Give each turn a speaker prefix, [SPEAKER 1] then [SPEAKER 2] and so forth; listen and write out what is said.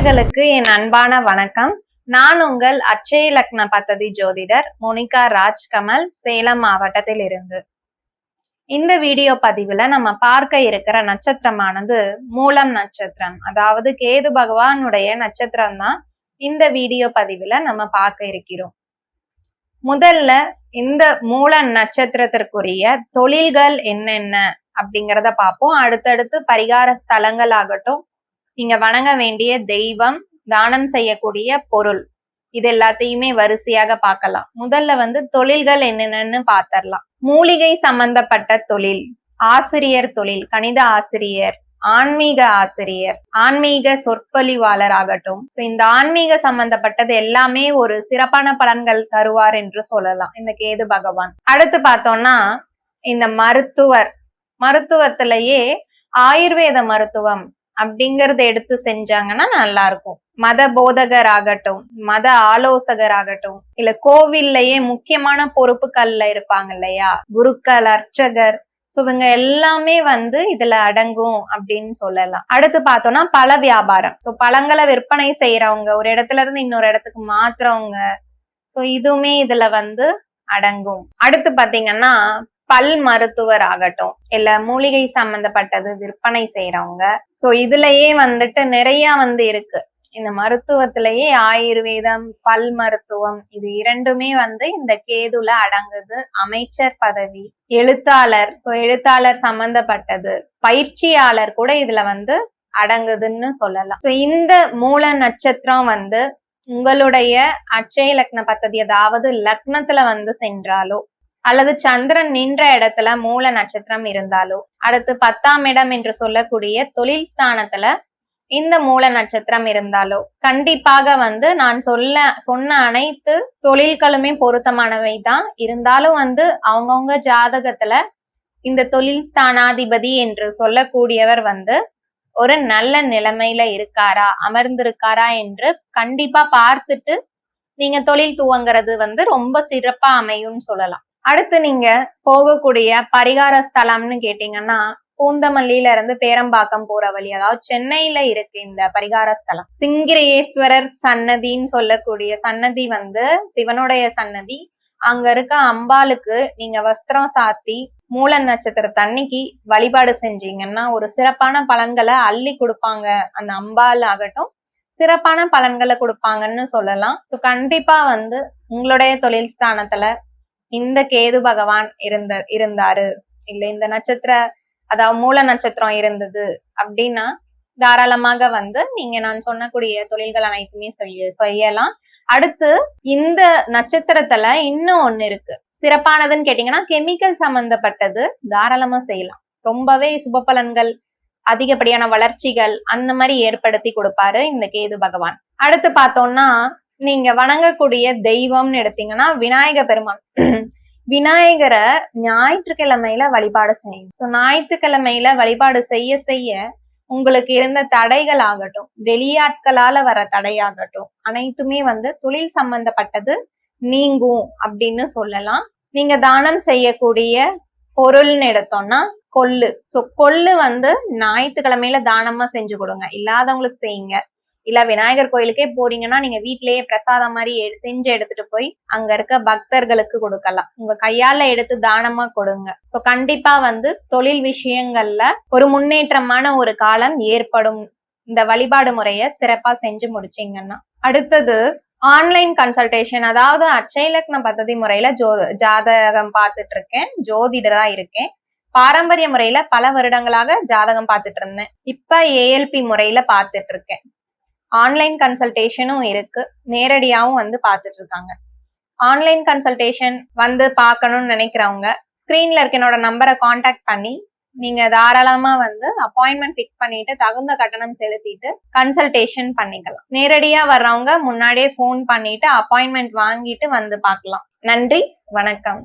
[SPEAKER 1] நேயர்களுக்கு என் அன்பான வணக்கம். நான் உங்கள் அட்சய லக்ன பத்ததி ஜோதிடர் மோனிகா ராஜ்கமல், சேலம் மாவட்டத்தில் இருந்து. இந்த வீடியோ பதிவுல நம்ம பார்க்க இருக்கிற நட்சத்திரமானது மூலம் நட்சத்திரம், அதாவது கேது பகவானுடைய நட்சத்திரம் தான் இந்த வீடியோ பதிவுல நம்ம பார்க்க இருக்கிறோம். முதல்ல இந்த மூல நட்சத்திரத்திற்குரிய தொழில்கள் என்னென்ன அப்படிங்கிறத பார்ப்போம். அடுத்தடுத்து பரிகார ஸ்தலங்கள் ஆகட்டும், நீங்க வணங்க வேண்டிய தெய்வம், தானம் செய்யக்கூடிய பொருள், இது எல்லாத்தையுமே வரிசையாக பார்க்கலாம். முதல்ல தொழில்கள் என்னென்னு பார்த்தரலாம். மூலிகை சம்பந்தப்பட்ட தொழில், ஆசிரியர் தொழில், கணித ஆசிரியர், ஆன்மீக ஆசிரியர், ஆன்மீக சொற்பொழிவாளர் ஆகட்டும். இந்த ஆன்மீக சம்பந்தப்பட்டது எல்லாமே ஒரு சிறப்பான பலன்கள் தருவார் என்று சொல்லலாம் இந்த கேது பகவான். அடுத்து பார்த்தோம்னா இந்த மருத்துவத்திலேயே ஆயுர்வேத மருத்துவம் அப்படிங்கறத எடுத்து செஞ்சாங்கன்னா நல்லா இருக்கும். மத போதகர் ஆகட்டும், மத ஆலோசகர் ஆகட்டும், இல்ல கோவில்லையே முக்கியமான பொறுப்புகள்ல இருப்பாங்க இல்லையா, குருக்கள், அர்ச்சகர், இவங்க எல்லாமே இதுல அடங்கும் அப்படின்னு சொல்லலாம். அடுத்து பார்த்தோம்னா பழ வியாபாரம், பழங்களை விற்பனை செய்யறவங்க, ஒரு இடத்துல இருந்து இன்னொரு இடத்துக்கு மாத்துறவங்க, இதுவுமே இதுல அடங்கும். அடுத்து பாத்தீங்கன்னா பல் மருத்துவர் ஆகட்டும், இல்ல மூலிகை சம்பந்தப்பட்டது விற்பனை செய்யறவங்க, இதுலயே நிறைய இருக்கு. இந்த மருத்துவத்திலேயே ஆயுர்வேதம், பல் மருத்துவம், இது இரண்டுமே இந்த கேதுல அடங்குது. அமைச்சர் பதவி, எழுத்தாளர், எழுத்தாளர் சம்பந்தப்பட்டது, பயிற்சியாளர் கூட இதுல அடங்குதுன்னு சொல்லலாம். இந்த மூல நட்சத்திரம் உங்களுடைய அட்சய லக்ன பத்ததி, அதாவது லக்னத்துல சென்றாலோ அல்லது சந்திரன் நின்ற இடத்துல மூல நட்சத்திரம் இருந்தாலோ, அடுத்து 10ஆம் இடம் என்று சொல்லக்கூடிய தொழில் ஸ்தானத்துல இந்த மூல நட்சத்திரம் இருந்தாலோ, கண்டிப்பாக நான் சொன்ன அனைத்து தொழில்களுமே பொருத்தமானவை தான். இருந்தாலும் அவங்கவுங்க ஜாதகத்துல இந்த தொழில் ஸ்தானாதிபதி என்று சொல்லக்கூடியவர் ஒரு நல்ல நிலைமையில இருக்காரா, அமர்ந்திருக்காரா என்று கண்டிப்பா பார்த்துட்டு நீங்க தொழில் துவங்குறது ரொம்ப சிறப்பா அமையும்னு சொல்லலாம். அடுத்து நீங்க போகக்கூடிய பரிகார ஸ்தலம்னு கேட்டீங்கன்னா, பூந்தமல்லியில இருந்து பேரம்பாக்கம் போற வழி, அதாவது சென்னையில இருக்கு இந்த பரிகார ஸ்தலம். சிங்கிரேஸ்வரர் சன்னதின்னு சொல்லக்கூடிய சன்னதி சிவனுடைய சன்னதி. அங்க இருக்க அம்பாளுக்கு நீங்க வஸ்திரம் சாத்தி மூல நட்சத்திரத்தன்னைக்கு வழிபாடு செஞ்சீங்கன்னா ஒரு சிறப்பான பலன்களை அள்ளி கொடுப்பாங்க. அந்த அம்பாள் ஆகட்டும் சிறப்பான பலன்களை கொடுப்பாங்கன்னு சொல்லலாம். கண்டிப்பா உங்களுடைய தொழில் ஸ்தானத்துல இந்த கேது பகவான் இருந்தாரு, இல்ல இந்த நட்சத்திர, அதாவது மூல நட்சத்திரம் இருந்தது அப்படின்னா தாராளமாக நீங்க நான் சொன்னக்கூடிய தொழில்கள் அனைத்துமே செய்யலாம். அடுத்து இந்த நட்சத்திரத்துல இன்னும் ஒண்ணு இருக்கு, சிறப்பானதுன்னு கேட்டீங்கன்னா கெமிக்கல் சம்பந்தப்பட்டது தாராளமா செய்யலாம். ரொம்பவே சுப பலன்கள், அதிகப்படியான வளர்ச்சிகள் அந்த மாதிரி ஏற்படுத்தி கொடுப்பாரு இந்த கேது பகவான். அடுத்து பார்த்தோம்னா நீங்க வணங்கக்கூடிய தெய்வம்னு எடுத்தீங்கன்னா விநாயக பெருமான். விநாயகரை ஞாயிற்றுக்கிழமையில வழிபாடு செய்யும். ஞாயிற்றுக்கிழமையில வழிபாடு செய்ய செய்ய உங்களுக்கு இருந்த தடைகள் ஆகட்டும், வெளியாட்களால வர தடையாகட்டும், அனைத்துமே தொழில் சம்பந்தப்பட்டது நீங்கும் அப்படின்னு சொல்லலாம். நீங்க தானம் செய்யக்கூடிய பொருள்னு எடுத்தோம்னா கொள்ளு. கொள்ளு ஞாயிற்றுக்கிழமையில தானமா செஞ்சு கொடுங்க, இல்லாதவங்களுக்கு செய்யுங்க. இல்ல விநாயகர் கோயிலுக்கே போறீங்கன்னா நீங்க வீட்லயே பிரசாதம் மாதிரி செஞ்சு எடுத்துட்டு போய் அங்க இருக்க பக்தர்களுக்கு கொடுக்கலாம். உங்க கையால எடுத்து தானமா கொடுங்க. கண்டிப்பா தொழில் விஷயங்கள்ல ஒரு முன்னேற்றமான ஒரு காலம் ஏற்படும். இந்த வழிபாடு முறைய சிறப்பா செஞ்சு முடிச்சீங்கன்னா. அடுத்தது ஆன்லைன் கன்சல்டேஷன், அதாவது அட்சய லக்ன பத்ததி முறையில ஜாதகம் பார்த்துட்டு இருக்கேன், ஜோதிடரா இருக்கேன். பாரம்பரிய முறையில பல வருடங்களாக ஜாதகம் பார்த்துட்டு இருந்தேன். இப்ப ALP முறையில பார்த்துட்டு இருக்கேன். ஆன்லைன் கன்சல்டேஷனும் இருக்கு, நேரடியாவும் பார்த்துட்டு இருக்காங்க. ஆன்லைன் கன்சல்டேஷன் பார்க்கணும்னு நினைக்கிறவங்க ஸ்கிரீன்ல இருக்க என்னோட நம்பரை கான்டாக்ட் பண்ணி நீங்க தாராளமா அப்பாயின்மெண்ட் பிக்ஸ் பண்ணிட்டு தகுந்த கட்டணம் செலுத்திட்டு கன்சல்டேஷன் பண்ணிக்கலாம். நேரடியா வர்றவங்க முன்னாடியே போன் பண்ணிட்டு அப்பாயின்மெண்ட் வாங்கிட்டு பார்க்கலாம். நன்றி, வணக்கம்.